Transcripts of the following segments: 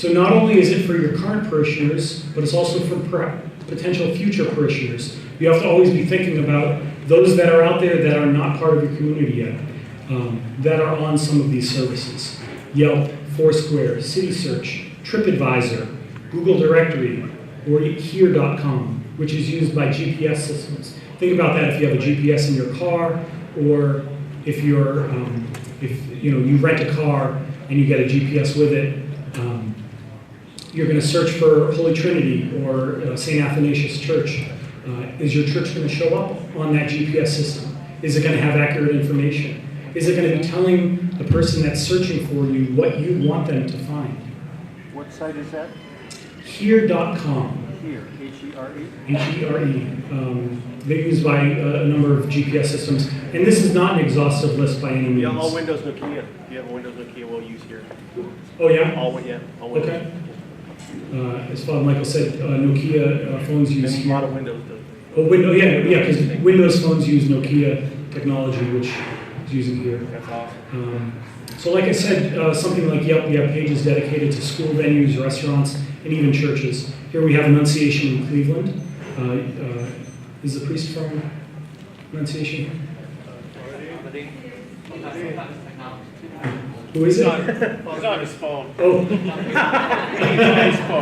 So not only is it for your current parishioners, but it's also for potential future parishioners. You have to always be thinking about those that are out there that are not part of your community yet, that are on some of these services. Yelp, Foursquare, City Search, TripAdvisor, Google Directory, or here.com, which is used by GPS systems. Think about that if you have a GPS in your car, or if you're, you rent a car and you get a GPS with it. You're going to search for Holy Trinity or St. Athanasius Church. Is your church going to show up on that GPS system? Is it going to have accurate information? Is it going to be telling the person that's searching for you what you want them to find? What site is that? Here.com. Here, H-E-R-E? H-E-R-E. They're used by a number of GPS systems. And this is not an exhaustive list by any means. Yeah, all Windows Nokia. If you have a Windows Nokia, we'll use here. Oh, yeah? All Windows. Okay. As Father Michael said, Nokia phones use a lot of Windows does. Oh, Windows, yeah, because Windows phones use Nokia technology, which is using here. That's awesome. So like I said, something like Yelp, we have pages dedicated to school venues, restaurants, and even churches. Here we have Annunciation in Cleveland. Is the priest from Annunciation? Who is it? He's on his phone. Oh.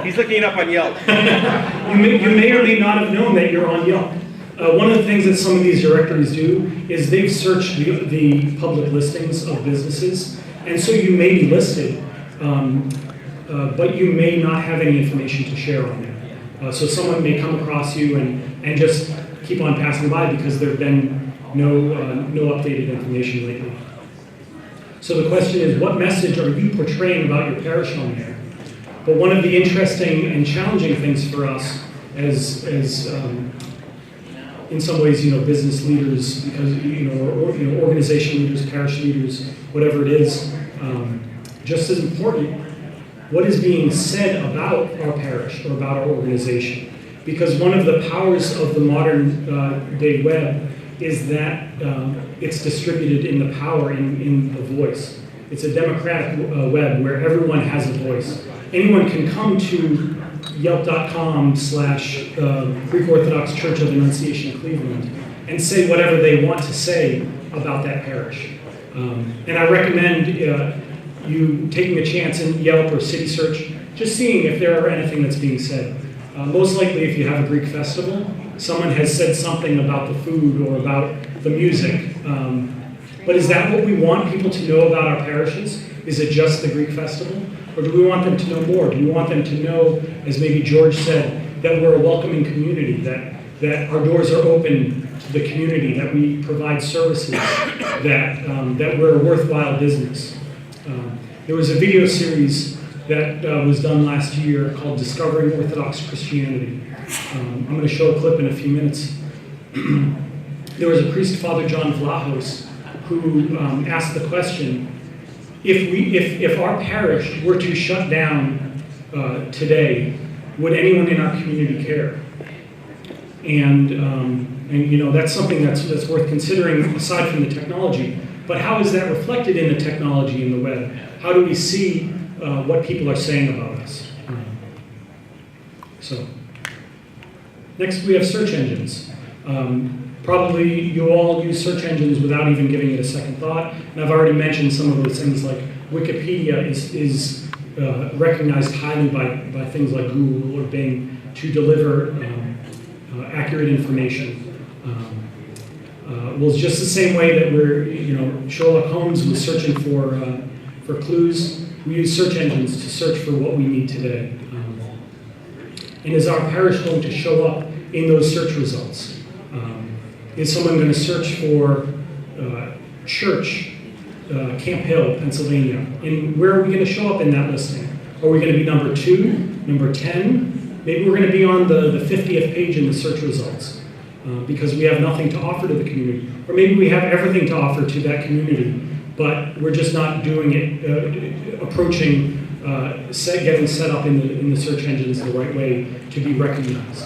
He's looking it up on Yelp. You may or may not have known that you're on Yelp. One of the things that some of these directories do is they've searched the public listings of businesses, and so you may be listed, but you may not have any information to share on there. So someone may come across you and just keep on passing by because there have been no updated information lately. So the question is, what message are you portraying about your parish on there? But one of the interesting and challenging things for us as in some ways, business leaders, because or organization leaders, parish leaders, whatever it is, just as important, what is being said about our parish or about our organization? Because one of the powers of the modern day web is that it's distributed in the power in the voice. It's a democratic web where everyone has a voice. Anyone can come to yelp.com/Greek Orthodox Church of Annunciation Cleveland and say whatever they want to say about that parish. And I recommend you taking a chance in Yelp or City Search, just seeing if there are anything that's being said. Most likely if you have a Greek festival, someone has said something about the food or about the music. But is that what we want people to know about our parishes? Is it just the Greek festival? Or do we want them to know more? Do we want them to know, as maybe George said, that we're a welcoming community, that our doors are open to the community, that we provide services, that we're a worthwhile business? There was a video series that was done last year called Discovering Orthodox Christianity. I'm going to show a clip in a few minutes. There was a priest, Father John Vlahos, who asked the question, if our parish were to shut down today, would anyone in our community care? And that's something that's worth considering aside from the technology. But how is that reflected in the technology in the web? How do we see what people are saying about us? So, next we have search engines. Probably you all use search engines without even giving it a second thought. And I've already mentioned some of those things, like Wikipedia is recognized highly by things like Google or Bing to deliver accurate information. Well, it's just the same way that Sherlock Holmes was searching for clues. We use search engines to search for what we need today. And is our parish going to show up in those search results? Is someone going to search for church, Camp Hill, Pennsylvania? And where are we going to show up in that listing? Are we going to be number 2, number 10? Maybe we're going to be on the 50th page in the search results because we have nothing to offer to the community. Or maybe we have everything to offer to that community, but we're just not doing it, getting set up in the search engines the right way to be recognized.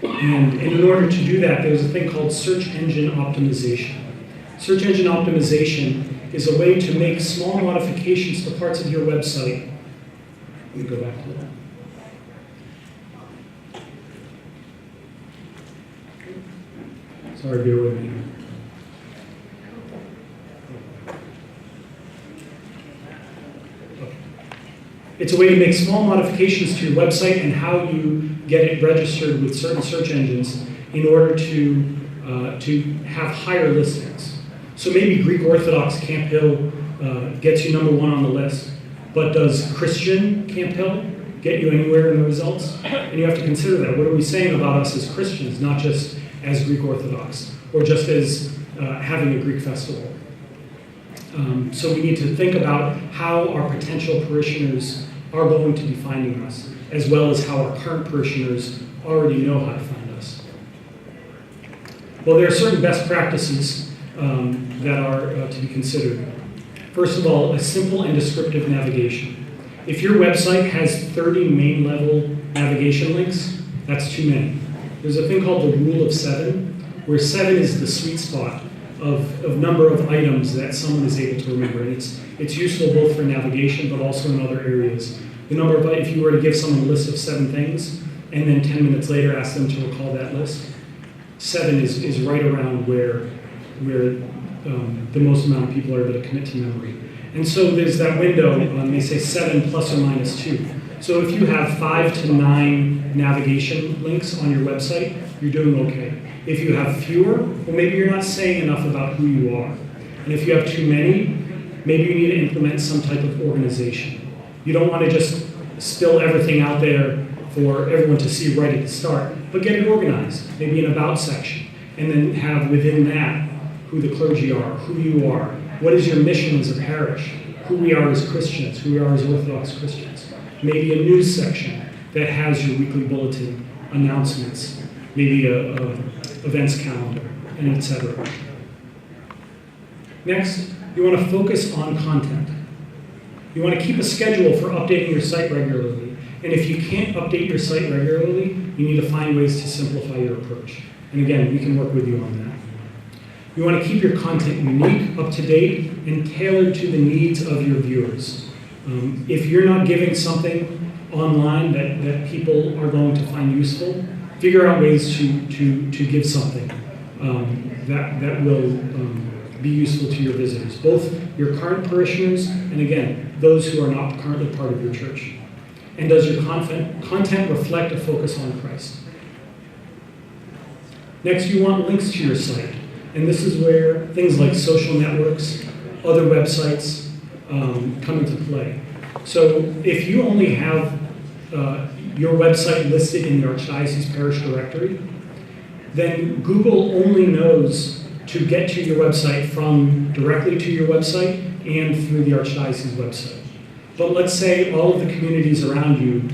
And in order to do that, there's a thing called search engine optimization. Search engine optimization is a way to make small modifications to parts of your website Let me go back to that. Sorry, bear with me. It's a way to make small modifications to your website and how you get it registered with certain search engines in order to have higher listings. So maybe Greek Orthodox Camp Hill gets you #1 on the list, but does Christian Camp Hill get you anywhere in the results? And you have to consider that. What are we saying about us as Christians, not just as Greek Orthodox, or just as having a Greek festival? So we need to think about how our potential parishioners are going to be finding us, as well as how our current parishioners already know how to find us. Well, there are certain best practices that are to be considered. First of all, a simple and descriptive navigation. If your website has 30 main level navigation links, that's too many. There's a thing called the rule of 7, where 7 is the sweet spot of number of items that someone is able to remember. And it's useful both for navigation, but also in other areas. The number of, if you were to give someone a list of 7 things, and then 10 minutes later ask them to recall that list, 7 is right around where the most amount of people are able to commit to memory. And so there's that window, they say 7 plus or minus 2. So if you have 5 to 9 navigation links on your website, you're doing okay. If you have fewer, well, maybe you're not saying enough about who you are. And if you have too many, maybe you need to implement some type of organization. You don't want to just spill everything out there for everyone to see right at the start, but get it organized, maybe an about section, and then have within that who the clergy are, who you are, what is your mission as a parish, who we are as Christians, who we are as Orthodox Christians. Maybe a news section that has your weekly bulletin, announcements, maybe a events calendar, and etc. Next, you want to focus on content. You want to keep a schedule for updating your site regularly. And if you can't update your site regularly, you need to find ways to simplify your approach. And again, we can work with you on that. You want to keep your content unique, up to date, and tailored to the needs of your viewers. If you're not giving something online that people are going to find useful, figure out ways to give something that will be useful to your visitors, both your current parishioners and, again, those who are not currently part of your church. And does your content reflect a focus on Christ? Next, you want links to your site. And this is where things like social networks, other websites come into play. So if you only have your website listed in the Archdiocese Parish Directory, then Google only knows to get to your website from directly to your website and through the Archdiocese website. But let's say all of the communities around you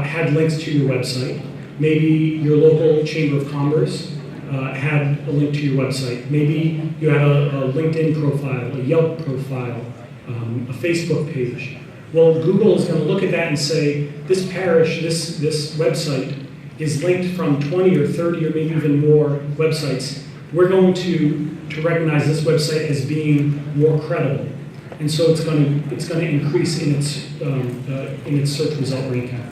had links to your website. Maybe your local Chamber of Commerce had a link to your website. Maybe you had a LinkedIn profile, a Yelp profile, a Facebook page. Well, Google is going to look at that and say, this parish, this website is linked from 20 or 30 or maybe even more websites. We're going to recognize this website as being more credible. And so it's going to increase in its search result ranking.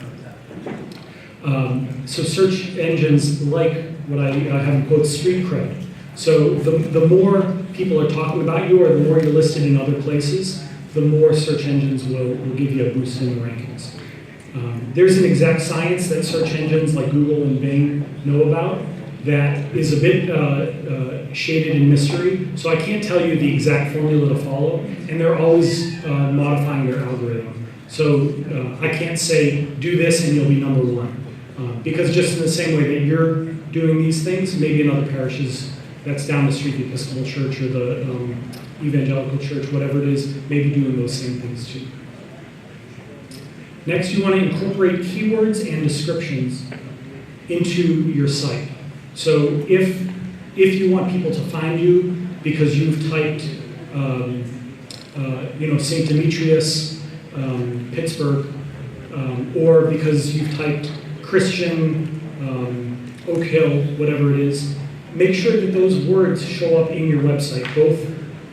So search engines like what I have in quotes, street cred. So the more people are talking about you, or the more you're listed in other places, the more search engines will give you a boost in the rankings. There's an exact science that search engines like Google and Bing know about that is a bit shaded in mystery. So I can't tell you the exact formula to follow, and they're always modifying their algorithm. So I can't say, do this and you'll be #1. Because just in the same way that you're doing these things, maybe in other parishes that's down the street, the Episcopal Church or the Evangelical Church, whatever it is, maybe doing those same things too. Next, you want to incorporate keywords and descriptions into your site. So if you want people to find you because you've typed, St. Demetrius, Pittsburgh, or because you've typed Christian, Oak Hill, whatever it is, make sure that those words show up in your website, both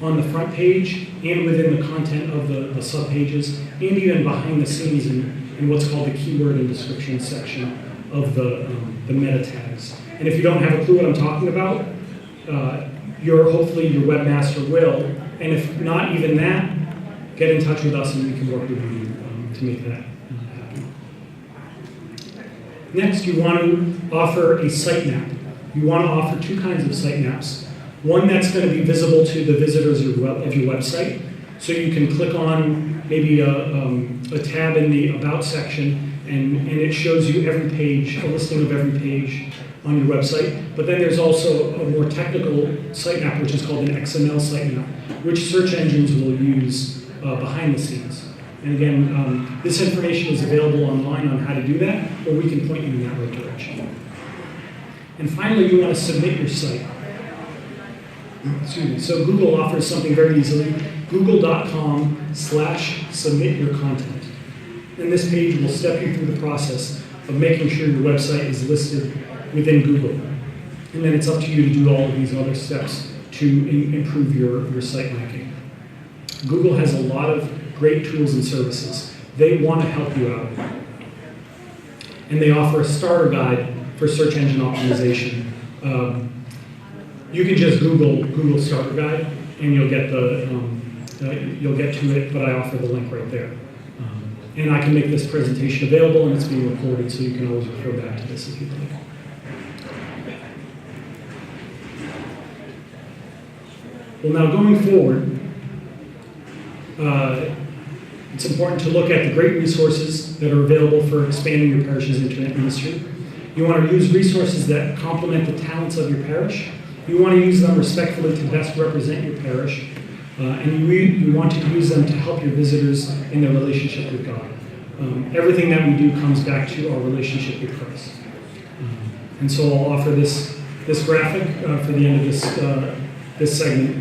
on the front page and within the content of the subpages, and even behind the scenes in what's called the keyword and description section of the meta tags. And if you don't have a clue what I'm talking about, hopefully your webmaster will. And if not even that, get in touch with us and we can work with you to make that happen. Next, you want to offer a sitemap. You want to offer two kinds of sitemaps. One that's going to be visible to the visitors of your website, so you can click on maybe a tab in the About section, and it shows you every page, a listing of every page on your website. But then there's also a more technical sitemap, which is called an XML sitemap, which search engines will use behind the scenes. And again, this information is available online on how to do that, or we can point you in that right direction. And finally, you want to submit your site. Excuse me. So Google offers something very easily, google.com/submit your content. And this page will step you through the process of making sure your website is listed within Google. And then it's up to you to do all of these other steps to improve your site ranking. Google has a lot of great tools and services. They want to help you out. And they offer a starter guide for search engine optimization. You can just Google starter guide, and you'll get you'll get to it. But I offer the link right there. And I can make this presentation available, and it's being recorded, so you can always refer back to this if you'd like. Well, now going forward, it's important to look at the great resources that are available for expanding your parish's internet ministry. You want to use resources that complement the talents of your parish. You want to use them respectfully to best represent your parish. And you want to use them to help your visitors in their relationship with God. Everything that we do comes back to our relationship with Christ. And so I'll offer this graphic for the end of this segment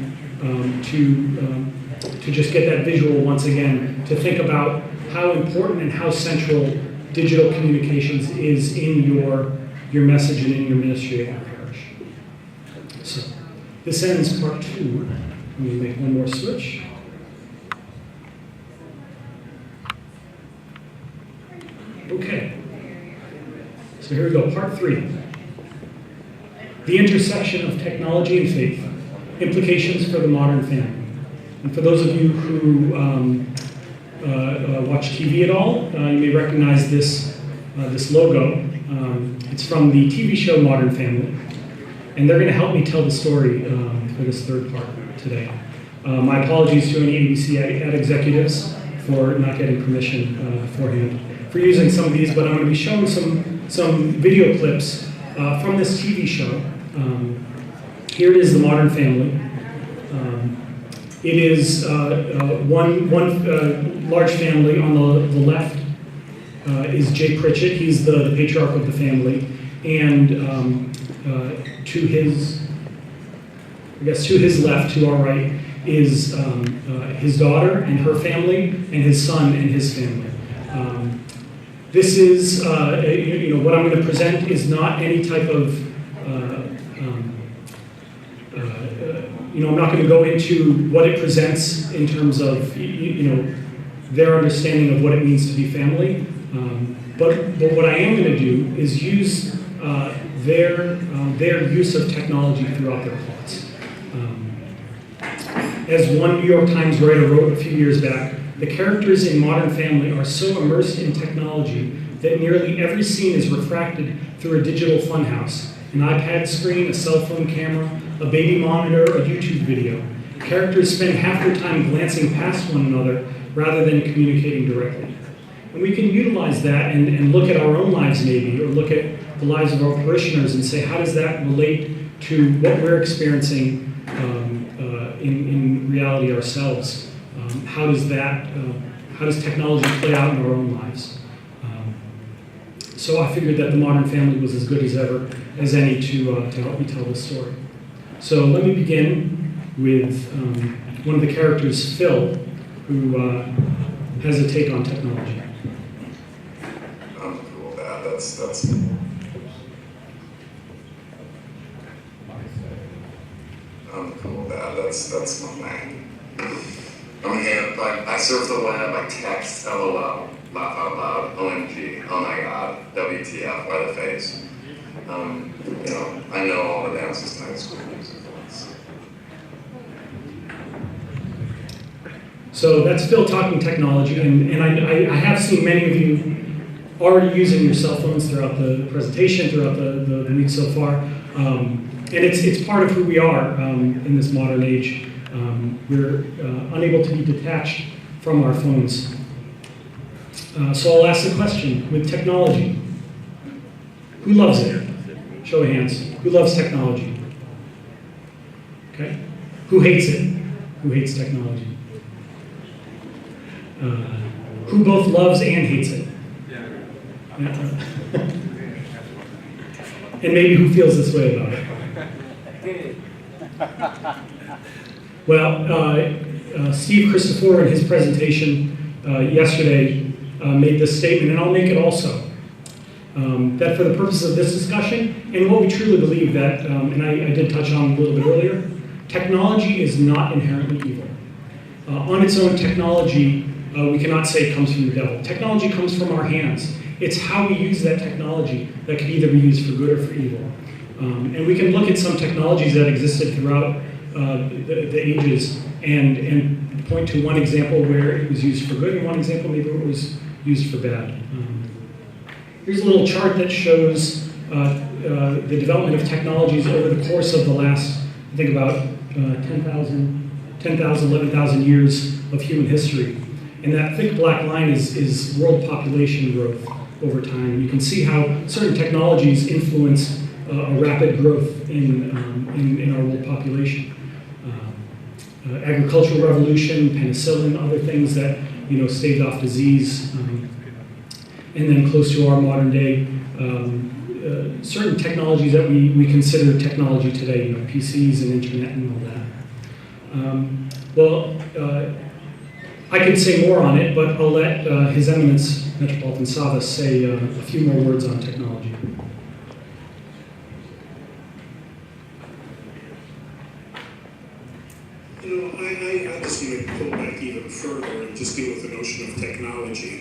to just get that visual once again, to think about how important and how central digital communications is in your message and in your ministry at your parish. So this ends part 2. Let me make one more switch. Okay. So here we go, part 3. The intersection of technology and faith, implications for the modern family. And for those of you who watch TV at all, you may recognize this logo. It's from the TV show Modern Family. And they're going to help me tell the story for this third part today. My apologies to any ABC ad executives for not getting permission beforehand for using some of these, but I'm going to be showing some video clips from this TV show. Here is the Modern Family. It is one large family. On the left is Jay Pritchett. He's the patriarch of the family, and to his left, to our right, is his daughter and her family, and his son and his family. This is, what I'm going to present is not any type of, I'm not going to go into what it presents in terms of, their understanding of what it means to be family. But what I am going to do is use their use of technology throughout their plots. As one New York Times writer wrote a few years back, the characters in Modern Family are so immersed in technology that nearly every scene is refracted through a digital funhouse, an iPad screen, a cell phone camera, a baby monitor, a YouTube video. Characters spend half their time glancing past one another rather than communicating directly. And we can utilize that and look at our own lives maybe, or look at the lives of our parishioners and say, how does that relate to what we're experiencing in reality ourselves? How does technology play out in our own lives? So I figured that the Modern Family was as good as any to help me tell this story. So let me begin with one of the characters, Phil, who has a take on technology. I'm cool with that. That's. I'm cool with that. That's my thing. I serve the web. I text, LOL. laugh out loud, OMG, oh my god, WTF, why the face? I know all the dances to high school music. So that's still talking technology, and I have seen many of you already using your cell phones throughout the presentation, throughout the week so far. And it's part of who we are in this modern age. We're unable to be detached from our phones. So I'll ask the question, with technology, who loves it? Show of hands. Who loves technology? Okay. Who hates it? Who hates technology? Who both loves and hates it? Yeah. And maybe who feels this way about it? Well, Steve Christopher in his presentation yesterday made this statement, and I'll make it also. That for the purposes of this discussion, and what we truly believe that, and I did touch on a little bit earlier, technology is not inherently evil. On its own, technology, we cannot say it comes from the devil. Technology comes from our hands. It's how we use that technology that can either be used for good or for evil. And we can look at some technologies that existed throughout the ages and point to one example where it was used for good and one example maybe where it was used for bad. Here's a little chart that shows the development of technologies over the course of the last, I think about 10,000, 11,000 years of human history. And that thick black line is world population growth over time. You can see how certain technologies influence a rapid growth in our world population. Agricultural revolution, penicillin, other things that staved off disease, and then close to our modern day, certain technologies that we consider technology today, PCs and internet and all that. I could say more on it, but I'll let His Eminence Metropolitan Savas say a few more words on technology. I just want to pull back even further and just deal with the notion of technology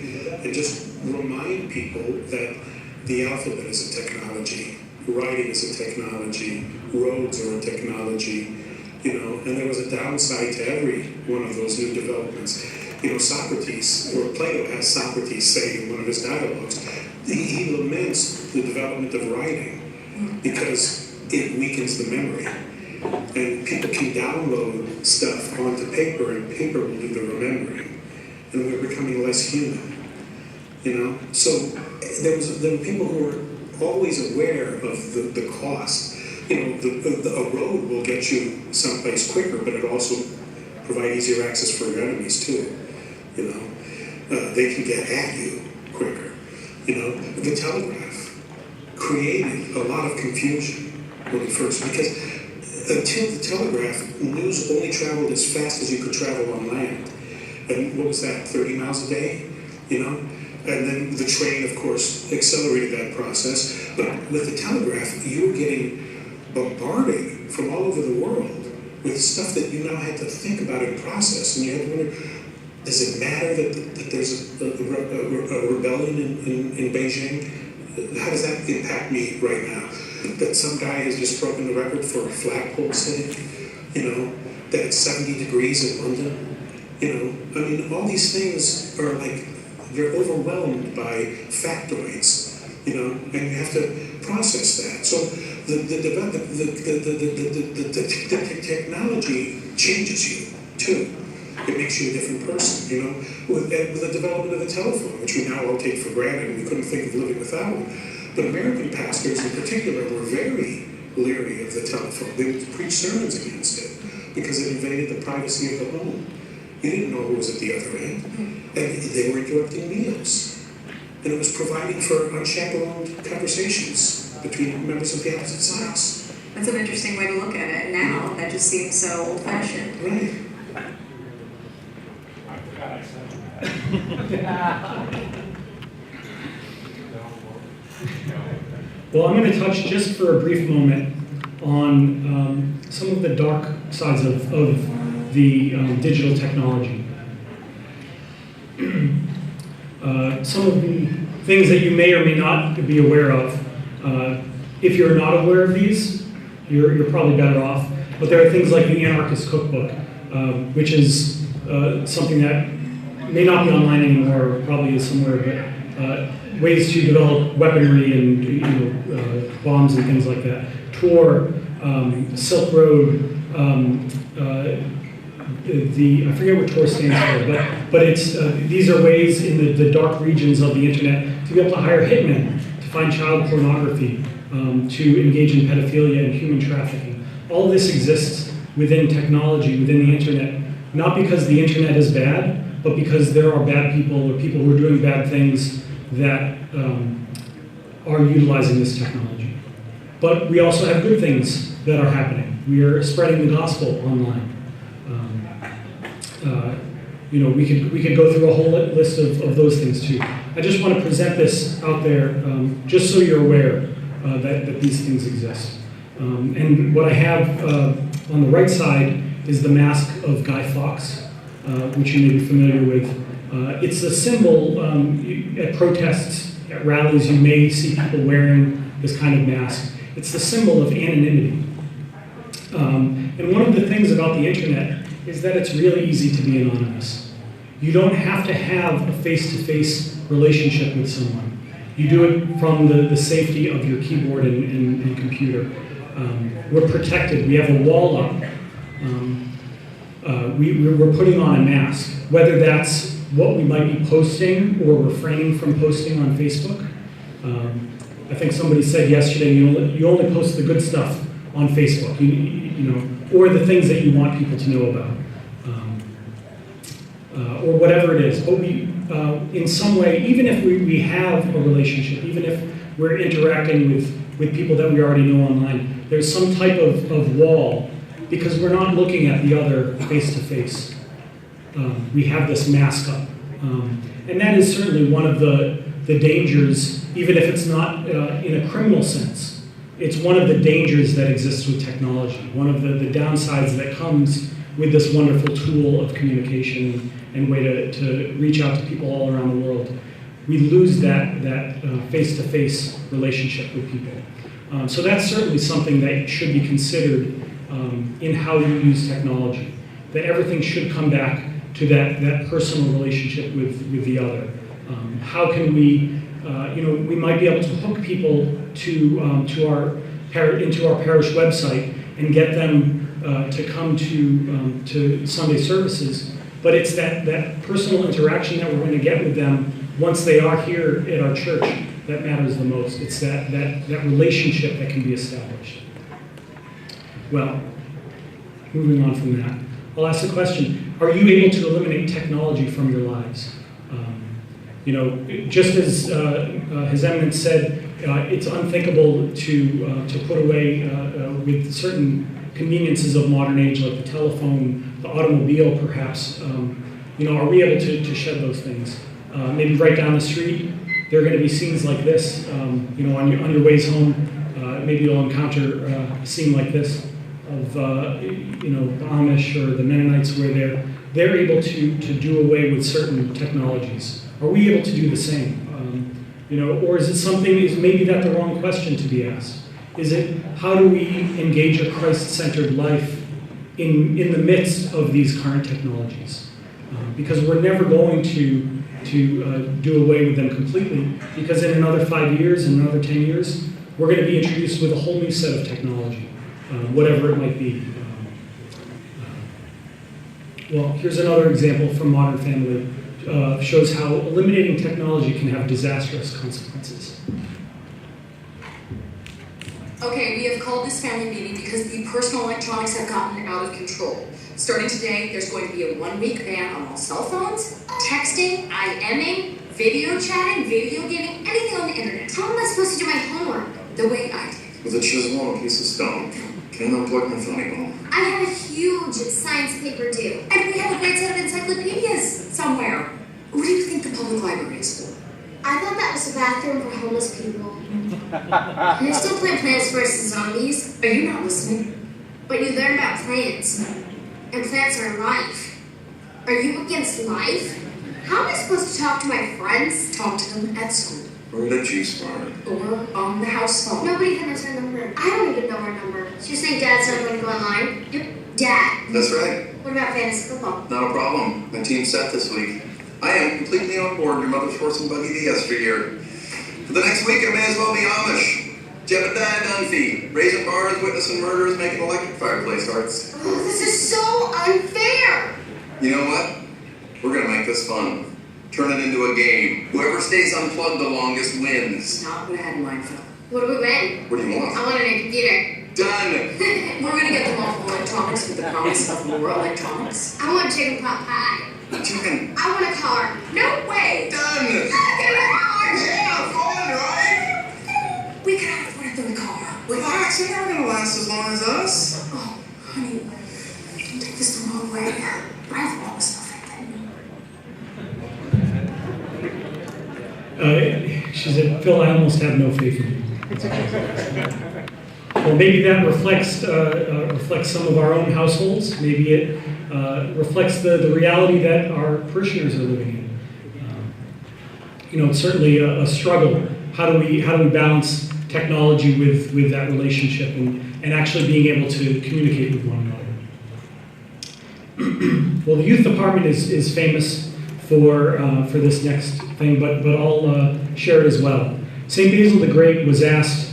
and just remind people that the alphabet is a technology, writing is a technology, roads are a technology, and there was a downside to every one of those new developments. Socrates, or Plato has Socrates say in one of his dialogues, he laments the development of writing because it weakens the memory. And people can download stuff onto paper, and paper will do the remembering. And we're becoming less human, So there were people who were always aware of the cost. A road will get you someplace quicker, but it also provide easier access for your enemies too. They can get at you quicker. The telegraph created a lot of confusion when it first, because until the telegraph, news only traveled as fast as you could travel on land. And what was that, 30 miles a day? And then the train, of course, accelerated that process. But with the telegraph, you were getting bombarded from all over the world with stuff that you now had to think about and process. And you had to wonder, does it matter that there's a rebellion in Beijing? How does that impact me right now? That some guy has just broken the record for a flagpole sitting, that it's 70 degrees in London, all these things are like, they're overwhelmed by factoids, and you have to process that. So the technology changes you too. It makes you a different person, With the development of the telephone, which we now all take for granted, and we couldn't think of living without one. But American pastors in particular were very leery of the telephone. They would preach sermons against it because it invaded the privacy of the home. You didn't know who was at the other end. And they were interrupting meals. And it was providing for unchaperoned conversations between members of the opposite sides. That's an interesting way to look at it. Now, that just seems so old-fashioned. Right. Well, I'm going to touch just for a brief moment on some of the dark sides of the digital technology. some of the things that you may or may not be aware of. If you're not aware of these, you're probably better off. But there are things like the Anarchist Cookbook, which is something that may not be online anymore, or probably is somewhere, but ways to develop weaponry and bombs and things like that. Tor, Silk Road, I forget what Tor stands for, but it's these are ways in the dark regions of the internet to be able to hire hitmen, to find child pornography, to engage in pedophilia and human trafficking. All of this exists within technology, within the internet, not because the internet is bad, but because there are bad people or people who are doing bad things that are utilizing this technology. But we also have good things that are happening. We are spreading the gospel online. We could go through a whole list of those things too. I just want to present this out there, just so you're aware that these things exist. And what I have on the right side is the mask of Guy Fawkes, which you may be familiar with. It's a symbol at protests, at rallies. You may see people wearing this kind of mask. It's the symbol of anonymity. And one of the things about the internet is that it's really easy to be anonymous. You don't have to have a face-to-face relationship with someone. You do it from the safety of your keyboard and computer. We're protected. We have a wall up. We're putting on a mask, whether that's what we might be posting or refraining from posting on Facebook. I think somebody said yesterday, you only post the good stuff on Facebook, or the things that you want people to know about, or whatever it is. But we, in some way, even if we have a relationship, even if we're interacting with people that we already know online, there's some type of wall, because we're not looking at the other face-to-face. We have this mask up. And that is certainly one of the dangers, even if it's not in a criminal sense. It's one of the dangers that exists with technology, one of the downsides that comes with this wonderful tool of communication and way to reach out to people all around the world. We lose that face-to-face relationship with people. So that's certainly something that should be considered in how you use technology, that everything should come back to that personal relationship with the other. How can we, we might be able to hook people into our parish website and get them to come to Sunday services, but it's that personal interaction that we're going to get with them once they are here at our church that matters the most. It's that relationship that can be established. Well, moving on from that, I'll ask the question, are you able to eliminate technology from your lives? Just as His Eminence said, it's unthinkable to put away with certain conveniences of modern age, like the telephone, the automobile, perhaps. Are we able to shed those things? Maybe right down the street, there are going to be scenes like this. On your ways home, maybe you'll encounter a scene like this of the Amish or the Mennonites, where they're able to do away with certain technologies. Are we able to do the same? Or is maybe that the wrong question to be asked? Is it, how do we engage a Christ-centered life in the midst of these current technologies? Because we're never going to do away with them completely, because in another 5 years, in another 10 years, we're going to be introduced with a whole new set of technology, whatever it might be. Well, here's another example from Modern Family. Shows how eliminating technology can have disastrous consequences. Okay, we have called this family meeting because the personal electronics have gotten out of control. Starting today, there's going to be a 1-week ban on all cell phones, texting, IMing, video chatting, video gaming, anything on the internet. How am I supposed to do my homework the way I did? With a chisel and a piece of stone. Can't unplug my funny bone. I have a huge science paper due, and we have a great set of encyclopedias somewhere. What do you think the public library is for? I thought that was a bathroom for homeless people. And they still plant Plants vs. Zombies. Are you not listening? But you learn about plants. And plants are life. Are you against life? How am I supposed to talk to my friends? Talk to them at school Or the G-Smart. or on the house phone. Nobody can answer our number. I don't even know our number. So you're saying Dad's not going to go online? Yep. Dad. That's right. What about fantasy football? Not a problem. My team's set this week. I am completely on board your mother's horse and buggy the yesteryear. For the next week, I may as well be Amish. Jebediah Dunphy, raising bars, witnessing murders, making electric fireplace arts. Oh, this is so unfair. You know what? We're gonna make this fun. Turn it into a game. Whoever stays unplugged the longest wins. Not what I had in mind, Phil. What do we win? What do you want? I want a new computer. Done! We're gonna get them off of electronics with the promise of more electronics. I want chicken pot pie. Chicken. I want a car. No way! Done! Give me a car. Yeah, fun, right? We could have afford a third car. Relax, you're never gonna last as long as us. Oh, honey, don't take this the wrong way. I have all the stuff like that. She said, Phil, I almost have no faith in you. Well, maybe that reflects some of our own households. Maybe it reflects the reality that our parishioners are living in. It's certainly a struggle. How do we balance technology with that relationship and actually being able to communicate with one another? Well, the youth department is famous for this next thing, but I'll share it as well. St. Basil the Great was asked,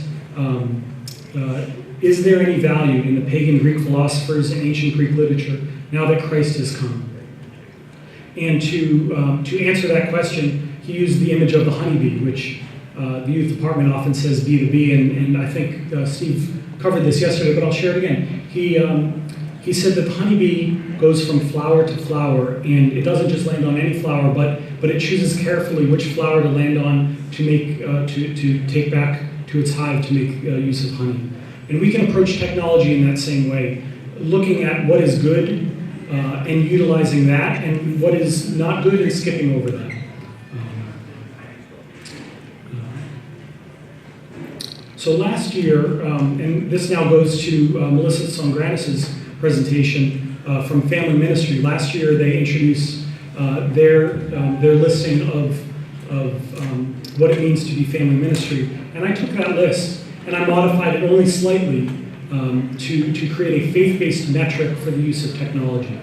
is there any value in the pagan Greek philosophers and ancient Greek literature now that Christ has come? And to answer that question, he used the image of the honeybee, which the youth department often says be the bee, and I think Steve covered this yesterday, but I'll share it again. He said that the honeybee goes from flower to flower, and it doesn't just land on any flower, but it chooses carefully which flower to land on to make to take back to its hive to make use of honey. And we can approach technology in that same way, looking at what is good and utilizing that, and what is not good and skipping over that. So last year, and this now goes to Melissa Songranis' presentation from Family Ministry. Last year, they introduced their listing of what it means to be family ministry, and I took that list and I modified it only slightly to create a faith-based metric for the use of technology.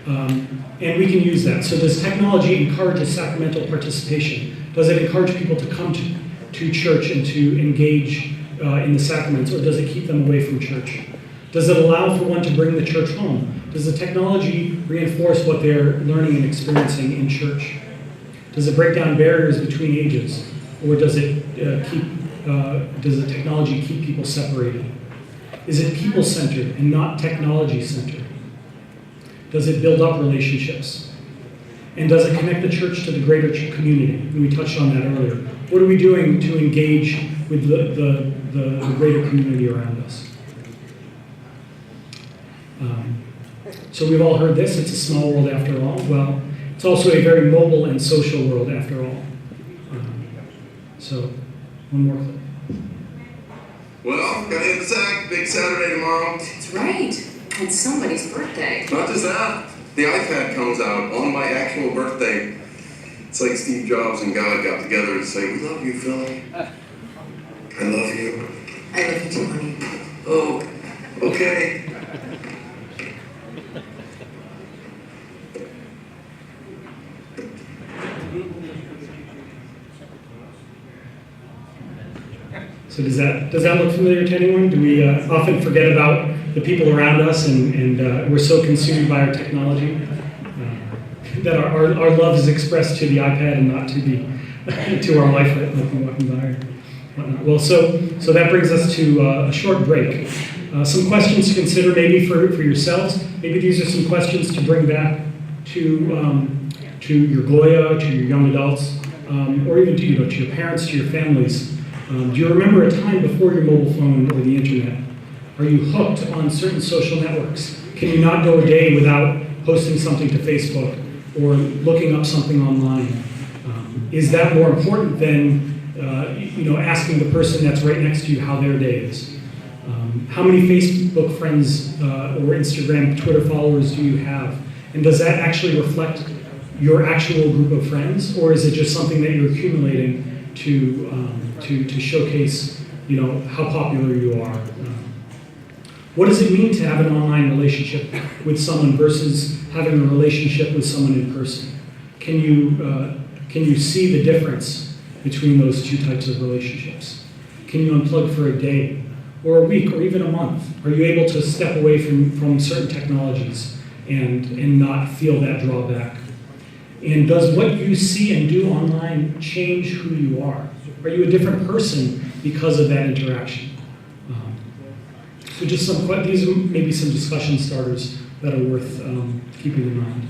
And we can use that. So does technology encourage a sacramental participation? Does it encourage people to come to church and to engage in the sacraments, or does it keep them away from church? Does it allow for one to bring the church home? Does the technology reinforce what they're learning and experiencing in church? Does it break down barriers between ages, or does it does the technology keep people separated? Is it people-centered and not technology-centered? Does it build up relationships? And does it connect the church to the greater community? And we touched on that earlier. What are we doing to engage with the greater community around us? So we've all heard this, it's a small world after all. Well, it's also a very mobile and social world after all. So, one more clip. Well, gotta hit the sack. Big Saturday tomorrow. That's right. It's somebody's birthday. Not just that. The iPad comes out on my actual birthday. It's like Steve Jobs and God got together to say, "We love you, Phil. I love you." I love you too, honey. Oh, okay. So does that look familiar to anyone? Do we often forget about the people around us, and we're so consumed by our technology that our love is expressed to the iPad and not to to our wife walking by or whatnot. Well, so that brings us to a short break. Some questions to consider maybe for yourselves. Maybe these are some questions to bring back to your Goya, to your young adults, or even to your parents, to your families. Do you remember a time before your mobile phone or the internet? Are you hooked on certain social networks? Can you not go a day without posting something to Facebook or looking up something online? Is that more important than asking the person that's right next to you how their day is? How many Facebook friends or Instagram, Twitter followers do you have? And does that actually reflect your actual group of friends, or is it just something that you're accumulating to showcase, how popular you are? What does it mean to have an online relationship with someone versus having a relationship with someone in person? Can you see the difference between those two types of relationships? Can you unplug for a day, or a week, or even a month? Are you able to step away from certain technologies and not feel that drawback? And does what you see and do online change who you are? Are you a different person because of that interaction? So just these are maybe some discussion starters that are worth keeping in mind.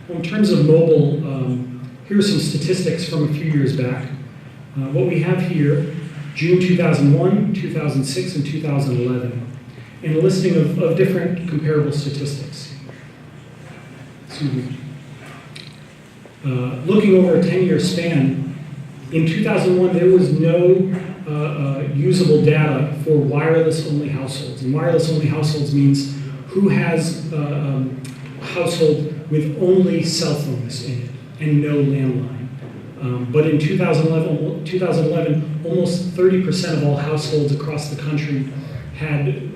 Well, in terms of mobile, here are some statistics from a few years back. What we have here, June 2001, 2006, and 2011, and a listing of different comparable statistics. Excuse me. Looking over a 10-year span, in 2001 there was no usable data for wireless-only households. And wireless-only households means who has a household with only cell phones in it and no landline. But in 2011, almost 30% of all households across the country had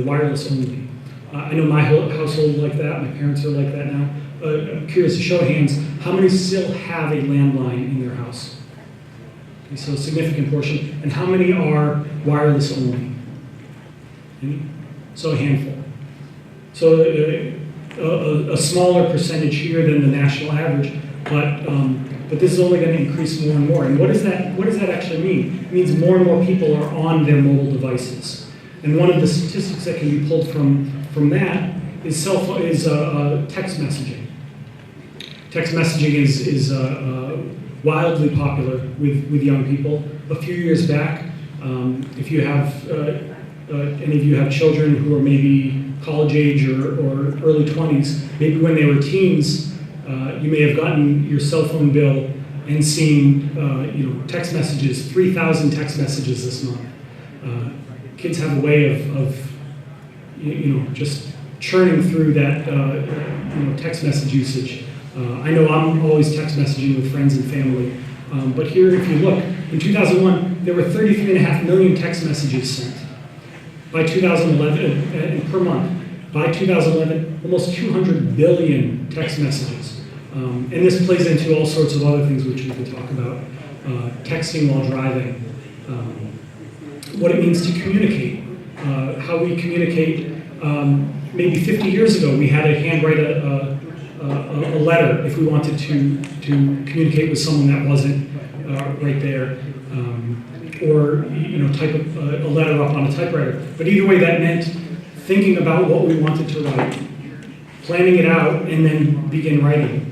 wireless only. I know my household like that. My parents are like that now. I'm curious, a show of hands, how many still have a landline in their house? Okay, so a significant portion. And how many are wireless only? Any? So a handful. So a smaller percentage here than the national average, but this is only going to increase more and more. And what does that actually mean? It means more and more people are on their mobile devices. And one of the statistics that can be pulled from that is text messaging. Text messaging is wildly popular with young people. A few years back, if you have any of you have children who are maybe college age or early 20s, maybe when they were teens, you may have gotten your cell phone bill and seen text messages, 3,000 text messages this month. Kids have a way of just churning through that text message usage. I know I'm always text messaging with friends and family, but here, if you look, in 2001, there were 33.5 million text messages sent. By 2011, per month. By 2011, almost 200 billion text messages. And this plays into all sorts of other things which we can talk about. Texting while driving, what it means to communicate, how we communicate. Maybe 50 years ago, we had to handwrite a letter if we wanted to communicate with someone that wasn't right there, or type a letter up on a typewriter. But either way, that meant thinking about what we wanted to write, planning it out, and then begin writing.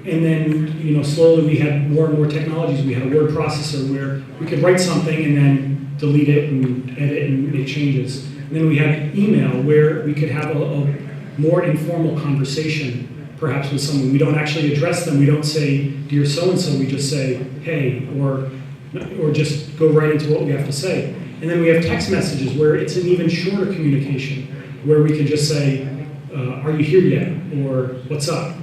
And then slowly we had more and more technologies. We had a word processor where we could write something and then delete it and edit and make changes. And then we had email where we could have a more informal conversation, perhaps with someone. We don't actually address them. We don't say, dear so-and-so, we just say, hey, or just go right into what we have to say. And then we have text messages where it's an even shorter communication, where we can just say, are you here yet? Or what's up?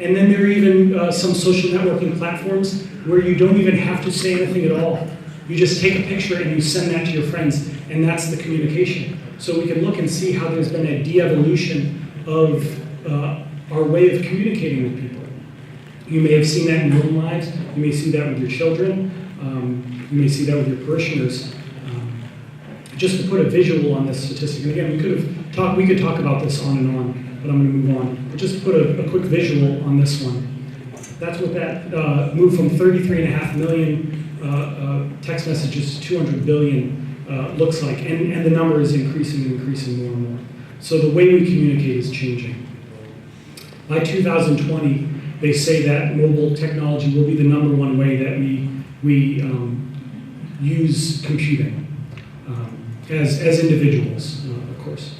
And then there are even some social networking platforms where you don't even have to say anything at all. You just take a picture and you send that to your friends, and that's the communication. So we can look and see how there's been a de-evolution of our way of communicating with people. You may have seen that in your own lives. You may see that with your children. You may see that with your parishioners. Just to put a visual on this statistic, and again, we could talk about this on and on, but I'm going to move on. But just to put a quick visual on this one. That's what that move from 33.5 million text messages to 200 billion looks like, and the number is increasing and increasing more and more. So the way we communicate is changing. By 2020, they say that mobile technology will be the #1 way that we use computing as individuals, of course.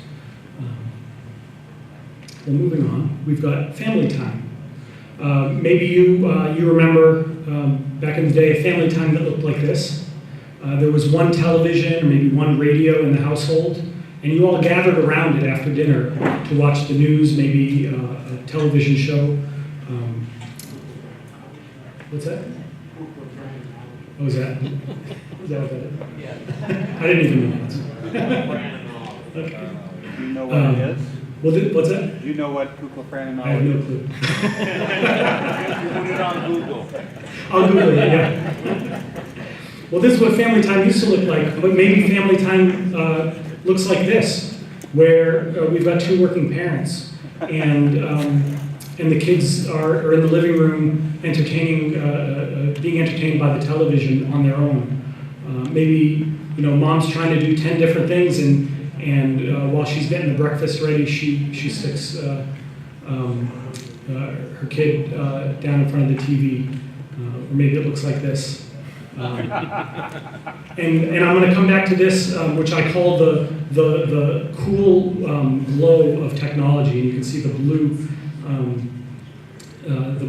Well, moving on, we've got family time. Maybe you remember back in the day a family time that looked like this. There was one television or maybe one radio in the household, And you all gathered around it after dinner to watch the news, maybe a television show. What's that? What was that? Is that what that is? Yeah. I didn't even know that. Okay. Do you know what it is? Well, what's that? Do you know what kukla I have no clue. Put it on Google. I'll Google it, yeah. Well, this is what family time used to look like, but maybe family time looks like this, where we've got two working parents, and the kids are in the living room entertaining, being entertained by the television on their own. Maybe mom's trying to do 10 different things, and while she's getting the breakfast ready, she sticks her kid down in front of the TV, or maybe it looks like this. And I'm going to come back to this, which I call the cool glow of technology. And you can see the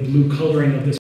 blue coloring of this